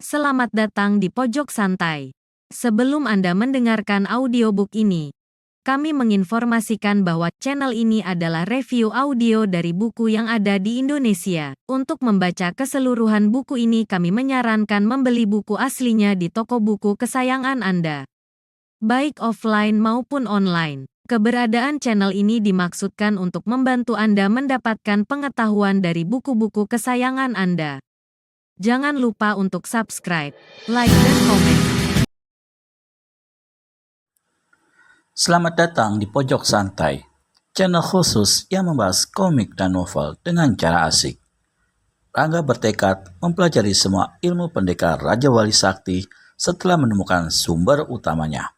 Selamat datang di Pojok Santai. Sebelum Anda mendengarkan audiobook ini, kami menginformasikan bahwa channel ini adalah review audio dari buku yang ada di Indonesia. Untuk membaca keseluruhan buku ini kami menyarankan membeli buku aslinya di toko buku kesayangan Anda, baik offline maupun online. Keberadaan channel ini dimaksudkan untuk membantu Anda mendapatkan pengetahuan dari buku-buku kesayangan Anda. Jangan lupa untuk subscribe, like, dan komen. Selamat datang di Pojok Santai, channel khusus yang membahas komik dan novel dengan cara asik. Rangga bertekad mempelajari semua ilmu pendekar Raja Wali Sakti setelah menemukan sumber utamanya.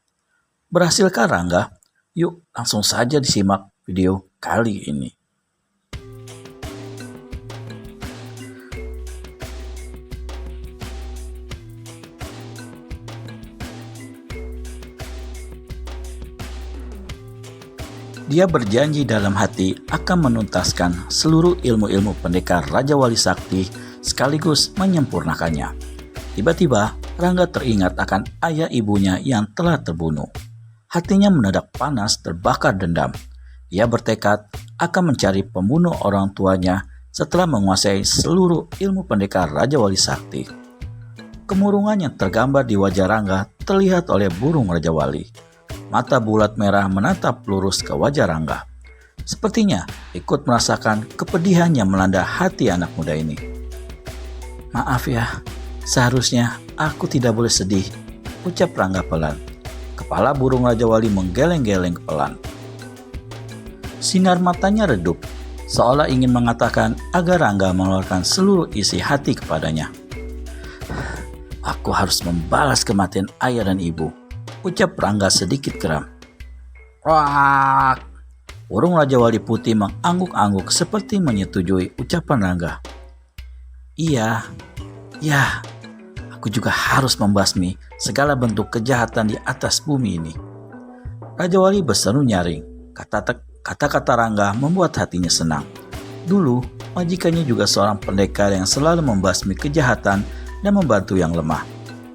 Berhasilkah Rangga? Yuk langsung saja disimak video kali ini. Dia berjanji dalam hati akan menuntaskan seluruh ilmu-ilmu pendekar Raja Wali Sakti sekaligus menyempurnakannya. Tiba-tiba, Rangga teringat akan ayah ibunya yang telah terbunuh. Hatinya mendadak panas terbakar dendam. Dia bertekad akan mencari pembunuh orang tuanya setelah menguasai seluruh ilmu pendekar Raja Wali Sakti. Kemurungan yang tergambar di wajah Rangga terlihat oleh burung Raja Wali. Mata bulat merah menatap lurus ke wajah Rangga. Sepertinya ikut merasakan kepedihan yang melanda hati anak muda ini. "Maaf ya, seharusnya aku tidak boleh sedih," ucap Rangga pelan. Kepala burung Raja Wali menggeleng-geleng pelan. Sinar matanya redup, seolah ingin mengatakan agar Rangga mengeluarkan seluruh isi hati kepadanya. "Aku harus membalas kematian ayah dan ibu," ucap Rangga sedikit geram. "Wak!" Burung Raja Wali Putih mengangguk-angguk seperti menyetujui ucapan Rangga. "Iya, ya, aku juga harus membasmi segala bentuk kejahatan di atas bumi ini." Raja Wali berseru nyaring. Kata-kata Rangga membuat hatinya senang. Dulu, majikannya juga seorang pendekar yang selalu membasmi kejahatan dan membantu yang lemah.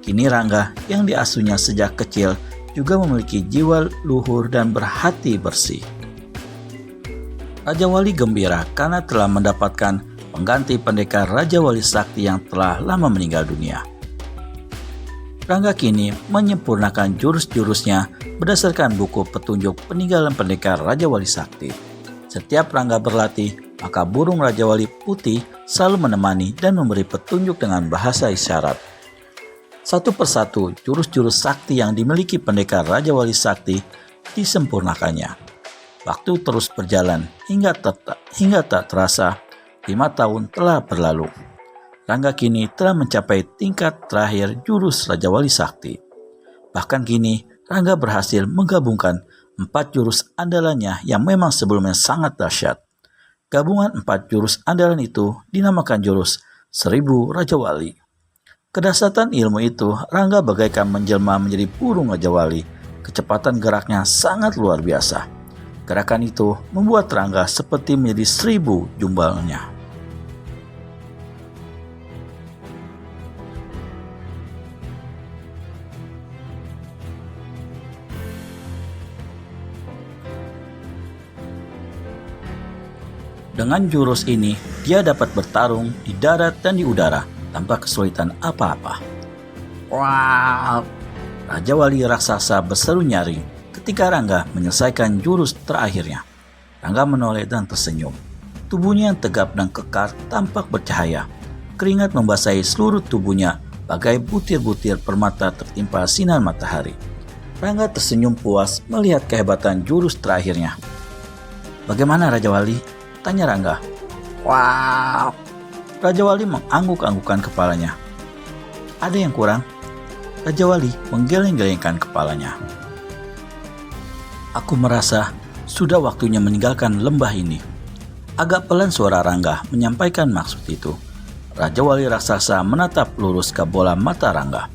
Kini Rangga yang diasuhnya sejak kecil juga memiliki jiwa luhur dan berhati bersih. Raja Wali gembira karena telah mendapatkan pengganti pendekar Raja Wali Sakti yang telah lama meninggal dunia. Rangga kini menyempurnakan jurus-jurusnya berdasarkan buku petunjuk peninggalan pendekar Raja Wali Sakti. Setiap Rangga berlatih, maka burung Raja Wali Putih selalu menemani dan memberi petunjuk dengan bahasa isyarat. Satu persatu jurus-jurus sakti yang dimiliki pendekar Raja Wali Sakti disempurnakannya. Waktu terus berjalan hingga tak terasa 5 tahun telah berlalu. Rangga kini telah mencapai tingkat terakhir jurus Raja Wali Sakti. Bahkan kini Rangga berhasil menggabungkan 4 jurus andalannya yang memang sebelumnya sangat dahsyat. Gabungan 4 jurus andalan itu dinamakan jurus 1000 Raja Wali. Kedahsyatan ilmu itu, Rangga bagaikan menjelma menjadi burung Raja Wali. Kecepatan geraknya sangat luar biasa. Gerakan itu membuat Rangga seperti menjadi 1000 jumbalnya. Dengan jurus ini, dia dapat bertarung di darat dan di udara tanpa kesulitan apa-apa. "Wah!" Raja Wali raksasa berseru nyaring ketika Rangga menyelesaikan jurus terakhirnya. Rangga menoleh dan tersenyum. Tubuhnya yang tegap dan kekar tampak bercahaya. Keringat membasahi seluruh tubuhnya bagai butir-butir permata tertimpa sinar matahari. Rangga tersenyum puas melihat kehebatan jurus terakhirnya. "Bagaimana Raja Wali?" tanya Rangga. "Wah!" Raja Wali mengangguk-anggukkan kepalanya. "Ada yang kurang?" Raja Wali menggeleng-gelengkan kepalanya. "Aku merasa sudah waktunya meninggalkan lembah ini." Agak pelan suara Rangga menyampaikan maksud itu. Raja Wali raksasa menatap lurus ke bola mata Rangga.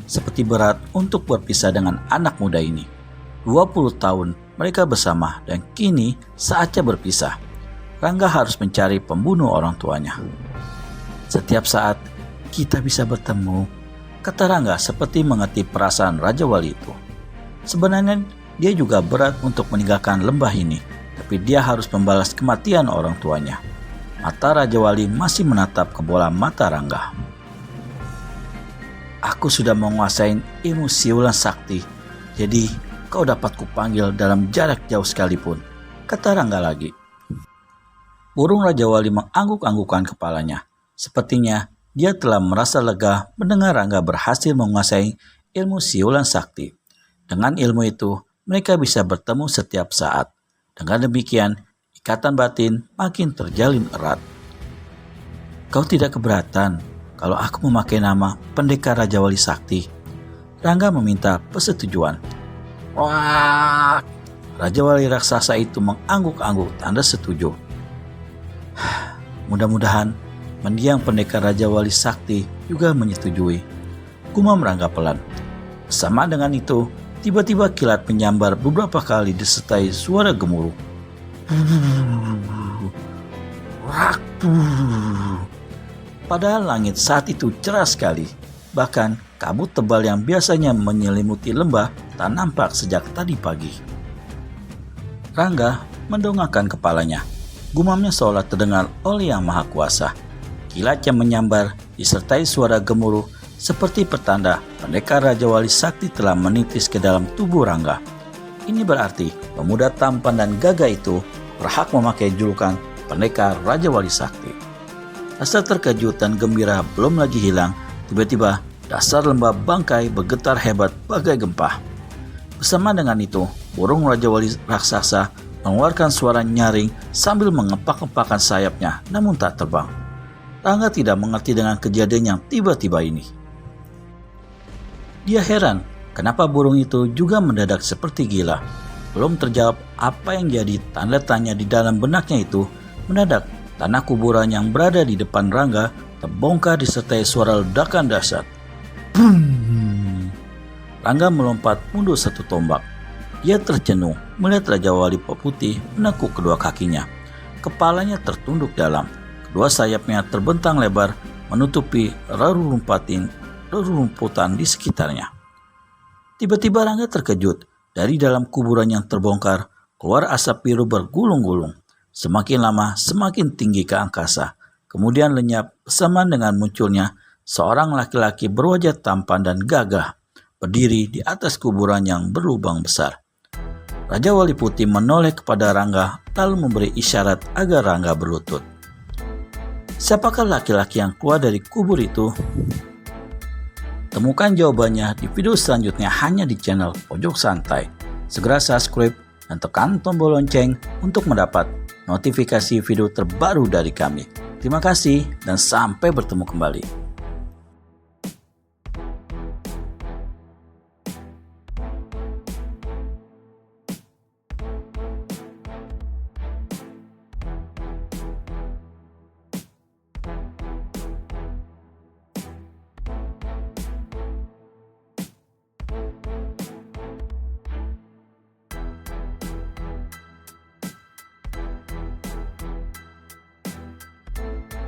Seperti berat untuk berpisah dengan anak muda ini. 20 tahun mereka bersama dan kini saatnya berpisah. Rangga harus mencari pembunuh orang tuanya. "Setiap saat kita bisa bertemu, kata Rangga seperti mengerti perasaan Raja Wali itu. Sebenarnya dia juga berat untuk meninggalkan lembah ini, tapi dia harus membalas kematian orang tuanya. Mata Raja Wali masih menatap ke bola mata Rangga. Aku sudah menguasai ilmu siulan sakti, jadi kau dapat kupanggil dalam jarak jauh sekalipun, kata Rangga lagi. Burung Raja Wali mengangguk-anggukkan kepalanya. Sepertinya dia telah merasa lega mendengar Rangga berhasil menguasai ilmu siulan sakti. Dengan ilmu itu, mereka bisa bertemu setiap saat. Dengan demikian, ikatan batin makin terjalin erat. Kau tidak keberatan kalau aku memakai nama Pendekar Raja Wali Sakti? Rangga meminta persetujuan. Wah! Raja Wali raksasa itu mengangguk-angguk tanda setuju. Mudah-mudahan mendiang Pendekar Raja Wali Sakti juga menyetujui, gumam Rangga pelan. Sama dengan itu, tiba-tiba kilat menyambar beberapa kali disertai suara gemuruh. Padahal langit saat itu cerah sekali. Bahkan kabut tebal yang biasanya menyelimuti lembah tak nampak sejak tadi pagi. Rangga mendongakkan kepalanya. Gumamnya seolah terdengar oleh Yang Maha Kuasa. Kilat yang menyambar disertai suara gemuruh seperti pertanda Pendekar Raja Wali Sakti telah menitis ke dalam tubuh Rangga. Ini berarti pemuda tampan dan gagah itu berhak memakai julukan Pendekar Raja Wali Sakti. Rasa terkejut dan gembira belum lagi hilang, tiba-tiba dasar lembah bangkai bergetar hebat bagai gempa. Bersama dengan itu, burung Raja Wali raksasa mengeluarkan suara nyaring sambil mengepak-ngepakkan sayapnya namun tak terbang. Rangga tidak mengerti dengan kejadian yang tiba-tiba ini. Dia heran kenapa burung itu juga mendadak seperti gila. Belum terjawab apa yang jadi tanda tanya di dalam benaknya itu, mendadak tanah kuburan yang berada di depan Rangga terbongkar disertai suara ledakan dahsyat. Rangga melompat mundur satu tombak. Dia tercenung melihat Raja Wali Putih menekuk kedua kakinya. Kepalanya tertunduk dalam. Kedua sayapnya terbentang lebar menutupi rerumputan di sekitarnya. Tiba-tiba Rangga terkejut. Dari dalam kuburan yang terbongkar, keluar asap biru bergulung-gulung. Semakin lama semakin tinggi ke angkasa. Kemudian lenyap bersamaan dengan munculnya seorang laki-laki berwajah tampan dan gagah, berdiri di atas kuburan yang berlubang besar. Raja Wali Putih menoleh kepada Rangga lalu memberi isyarat agar Rangga berlutut. Siapakah laki-laki yang keluar dari kubur itu? Temukan jawabannya di video selanjutnya hanya di channel Pojok Santai. Segera subscribe dan tekan tombol lonceng untuk mendapat notifikasi video terbaru dari kami. Terima kasih dan sampai bertemu kembali.